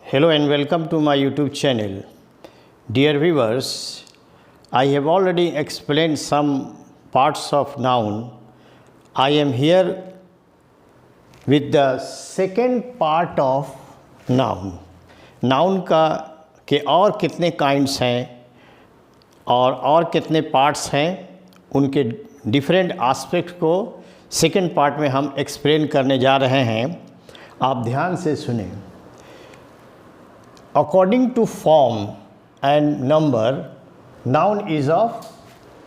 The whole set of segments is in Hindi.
Hello and welcome to my YouTube channel. Dear viewers, I have already explained some parts of noun. I am here with the second part of noun. Noun के और कितने काइंड्स हैं और कितने पार्ट्स हैं, उनके डिफरेंट एस्पेक्ट को सेकेंड पार्ट में हम एक्सप्लेन करने जा रहे हैं। आप ध्यान से सुनें। According to form and number, noun is of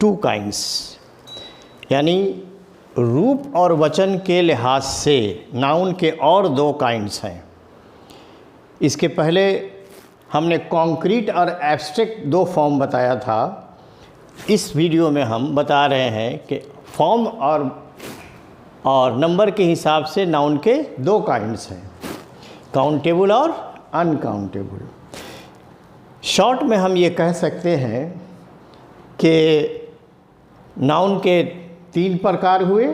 two kinds. यानी रूप और वचन के लिहाज से नाउन के और दो काइंड्स हैं। इसके पहले हमने कॉन्क्रीट और एब्स्ट्रैक्ट दो फॉर्म बताया था। इस वीडियो में हम बता रहे हैं कि फॉर्म और नंबर के हिसाब से नाउन के दो काइंड्स हैं, काउंटेबल और अनकाउंटेबल। शॉर्ट में हम ये कह सकते हैं कि नाउन के तीन प्रकार हुए,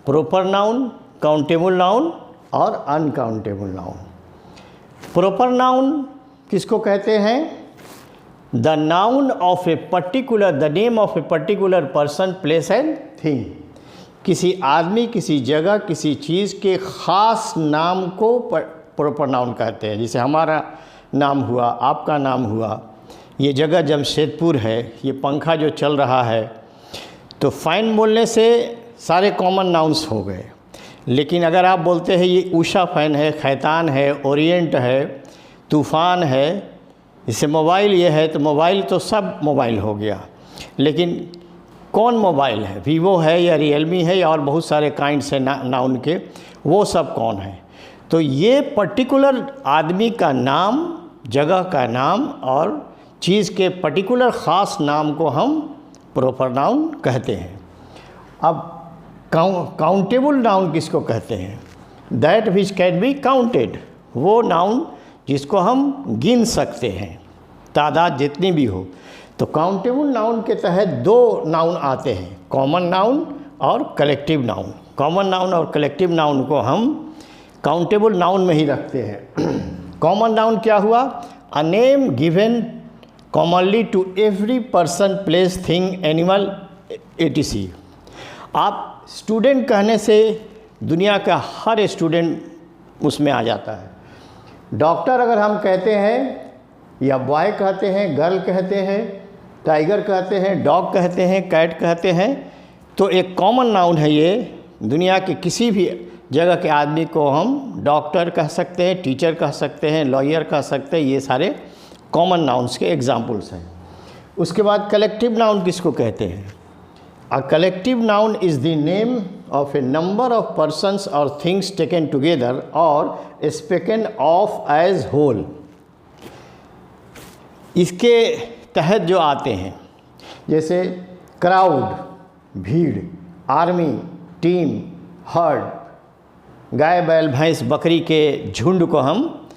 प्रॉपर नाउन, काउंटेबल नाउन और अनकाउंटेबल नाउन। प्रॉपर नाउन किसको कहते हैं? The noun of a particular, the name of a particular person, place and thing. किसी आदमी, किसी जगह, किसी चीज़ के ख़ास नाम को प्रॉपर नाउन कहते हैं। जैसे हमारा नाम हुआ, आपका नाम हुआ, ये जगह जमशेदपुर है, ये पंखा जो चल रहा है, तो फ़ैन बोलने से सारे कॉमन नाउन्स हो गए। लेकिन अगर आप बोलते हैं ये उषा फ़ैन है, खैतान है, ओरिएंट है, तूफ़ान है, जैसे मोबाइल ये है, तो मोबाइल तो सब मोबाइल हो गया। लेकिन कौन मोबाइल है? वीवो है या रियलमी है या और बहुत सारे काइंड्स हैं नाउन के, वो सब कौन है? तो ये पर्टिकुलर आदमी का नाम, जगह का नाम और चीज़ के पर्टिकुलर ख़ास नाम को हम प्रॉपर नाउन कहते हैं। अब काउंटेबल नाउन किसको कहते हैं? That which can be counted, वो नाउन जिसको हम गिन सकते हैं, तादाद जितनी भी हो। तो काउंटेबल नाउन के तहत दो नाउन आते हैं, कॉमन नाउन और कलेक्टिव नाउन। कॉमन नाउन और कलेक्टिव नाउन को हम काउंटेबल नाउन में ही रखते हैं। कॉमन नाउन क्या हुआ? A name given commonly to every person, place, thing, animal, etc। आप स्टूडेंट कहने से दुनिया का हर स्टूडेंट उसमें आ जाता है। डॉक्टर अगर हम कहते हैं, या बॉय कहते हैं, गर्ल कहते हैं, टाइगर कहते हैं, डॉग कहते हैं, कैट कहते हैं, तो एक कॉमन नाउन है ये। दुनिया के किसी भी जगह के आदमी को हम डॉक्टर कह सकते हैं, टीचर कह सकते हैं, लॉयर कह सकते हैं। ये सारे कॉमन नाउन्स के एग्जाम्पल्स हैं। उसके बाद कलेक्टिव नाउन किसको कहते हैं? A collective noun is the name of A number of persons और थिंग्स टेकन टुगेदर और स्पोकन ऑफ एज होल। इसके तहत जो आते हैं, जैसे क्राउड, भीड़, आर्मी, टीम, हर्ड, गाय, बैल, भैंस, बकरी के झुंड को हम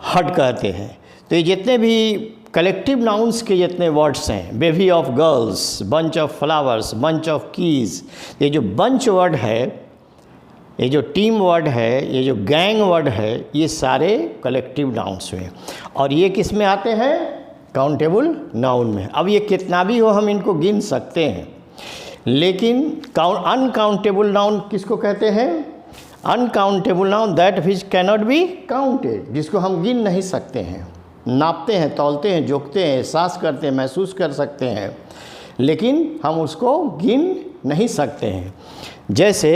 हर्ड कहते हैं। तो ये जितने भी कलेक्टिव नाउन्स के जितने वर्ड्स हैं, baby of girls, bunch of flowers, bunch of keys, ये जो बंच वर्ड है, ये जो टीम वर्ड है, ये जो गैंग वर्ड है, ये सारे कलेक्टिव नाउन्स हुए। और ये किस में आते हैं? काउंटेबल नाउन में। अब ये कितना भी हो हम इनको गिन सकते हैं। लेकिन अनकाउंटेबल नाउन किसको कहते हैं? Uncountable noun that which cannot be counted, जिसको हम गिन नहीं सकते हैं। नापते हैं, तौलते हैं, जोखते हैं, एहसास करते हैं, महसूस कर सकते हैं, लेकिन हम उसको गिन नहीं सकते हैं। जैसे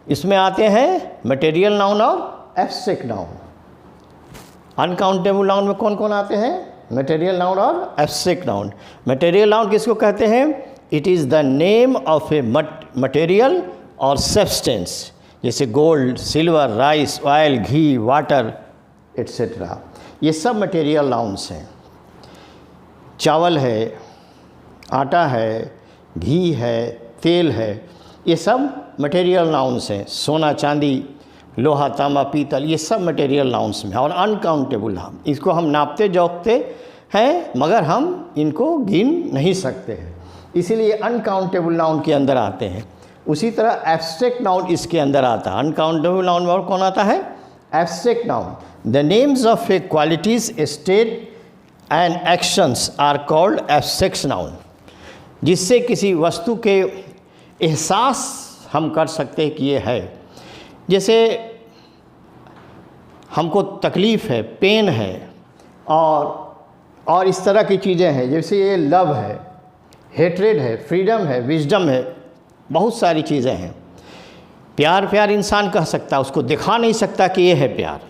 इसमें आते हैं मटेरियल नाउन और एब्स्ट्रैक्ट नाउन। अनकाउंटेबल नाउन में कौन कौन आते हैं? मटेरियल नाउन और एब्स्ट्रैक्ट नाउन। मटेरियल नाउन किसको कहते हैं? It is the name of a material और सब्सटेंस, जैसे गोल्ड, सिल्वर, राइस, ऑयल, घी, वाटर, एट्सेट्रा। ये सब मटेरियल नाउन्स हैं। चावल है, आटा है, घी है, तेल है, ये सब मटेरियल नाउन्स हैं। सोना, चांदी, लोहा, तांबा, पीतल, ये सब मटेरियल नाउन्स में। और अनकाउंटेबल नाउन, इसको हम नापते जोखते हैं मगर हम इनको गिन नहीं सकते हैं, इसीलिए अनकाउंटेबल नाउन के अंदर आते हैं। उसी तरह एब्स्ट्रैक्ट नाउन इसके अंदर आता है। अनकाउंटेबल नाउन में और कौन आता है? Abstract noun. The names of a qualities, state and actions are called abstract noun. जिससे किसी वस्तु के एहसास हम कर सकते हैं कि ये है। जैसे हमको तकलीफ़ है, पेन है और इस तरह की चीज़ें हैं। जैसे ये लव है, हेट्रेड है, फ्रीडम है, विजडम है, बहुत सारी चीज़ें हैं। प्यार इंसान कह सकता है, उसको दिखा नहीं सकता कि ये है प्यार।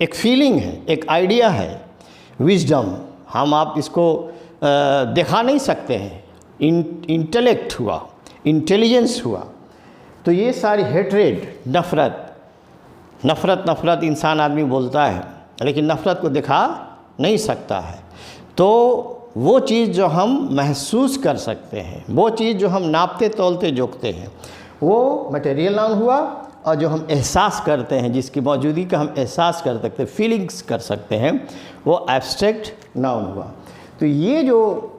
एक फीलिंग है, एक आइडिया है। विजडम आप इसको दिखा नहीं सकते हैं। इंटेलेक्ट हुआ, इंटेलिजेंस हुआ। तो ये सारी हेट्रेड, नफ़रत इंसान आदमी बोलता है, लेकिन नफ़रत को दिखा नहीं सकता है। तो वो चीज़ जो हम महसूस कर सकते हैं, वो चीज़ जो हम नापते तोलते जोखते हैं, वो मटेरियल नाउन हुआ। और जो हम एहसास करते हैं, जिसकी मौजूदगी का हम एहसास कर सकते हैं, फीलिंग्स कर सकते हैं, वो एब्स्ट्रैक्ट नाउन हुआ। तो ये जो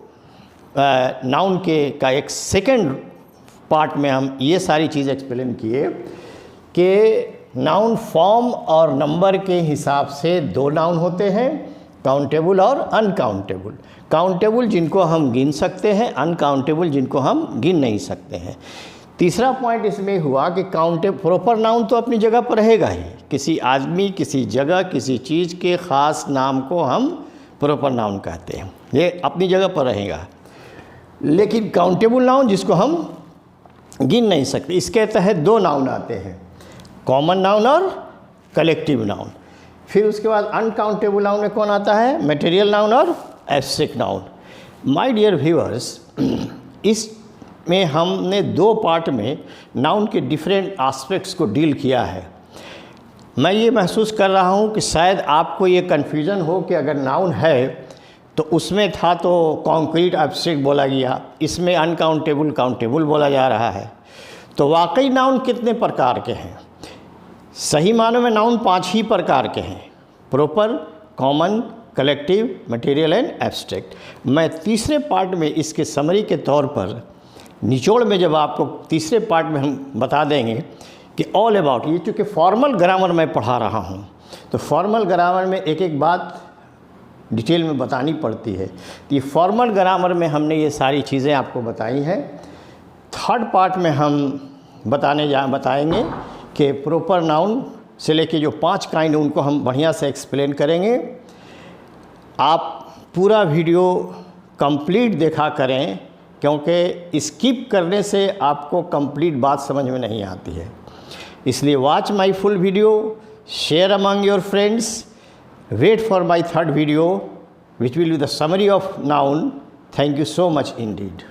नाउन का एक सेकंड पार्ट में हम ये सारी चीज़ एक्सप्लेन किए कि नाउन फॉर्म और नंबर के हिसाब से दो नाउन होते हैं, काउंटेबल और अनकाउंटेबल। काउंटेबल जिनको हम गिन सकते हैं, अनकाउंटेबल जिनको हम गिन नहीं सकते हैं। तीसरा पॉइंट इसमें हुआ कि प्रॉपर नाउन तो अपनी जगह पर रहेगा ही। किसी आदमी, किसी जगह, किसी चीज़ के ख़ास नाम को हम प्रॉपर नाउन कहते हैं, ये अपनी जगह पर रहेगा। लेकिन काउंटेबल नाउन जिसको हम गिन नहीं सकते, इसके तहत दो नाउन आते हैं, कॉमन नाउन और कलेक्टिव नाउन। फिर उसके बाद अनकाउंटेबल नाउन में कौन आता है? मटेरियल नाउन और abstract noun. My dear viewers, इसमें हमने दो पार्ट में नाउन के डिफरेंट एस्पेक्ट्स को डील किया है। मैं ये महसूस कर रहा हूँ कि शायद आपको ये कन्फ्यूज़न हो कि अगर नाउन है तो उसमें था तो कॉन्क्रीट एब्स्ट्रैक्ट बोला गया, इसमें अनकाउंटेबल काउंटेबल बोला जा रहा है। तो वाकई नाउन कितने प्रकार के हैं? सही मानों में नाउन 5 ही प्रकार के हैं, proper, common, collective, material and abstract. मैं तीसरे पार्ट में इसके समरी के तौर पर निचोड़ में जब आपको तीसरे पार्ट में हम बता देंगे कि ऑल अबाउट, ये चूँकि फॉर्मल ग्रामर मैं पढ़ा रहा हूँ तो फॉर्मल ग्रामर में एक एक बात डिटेल में बतानी पड़ती है। तो ये फॉर्मल ग्रामर में हमने ये सारी चीज़ें आपको बताई हैं। थर्ड पार्ट में हम बताएंगे कि प्रॉपर नाउन से लेके जो 5 काइंड उनको हम बढ़िया से एक्सप्लेन करेंगे। आप पूरा वीडियो कंप्लीट देखा करें, क्योंकि स्किप करने से आपको कंप्लीट बात समझ में नहीं आती है। इसलिए watch my full video, share among your friends, wait for my third video which will be the summary of noun. Thank you so much indeed.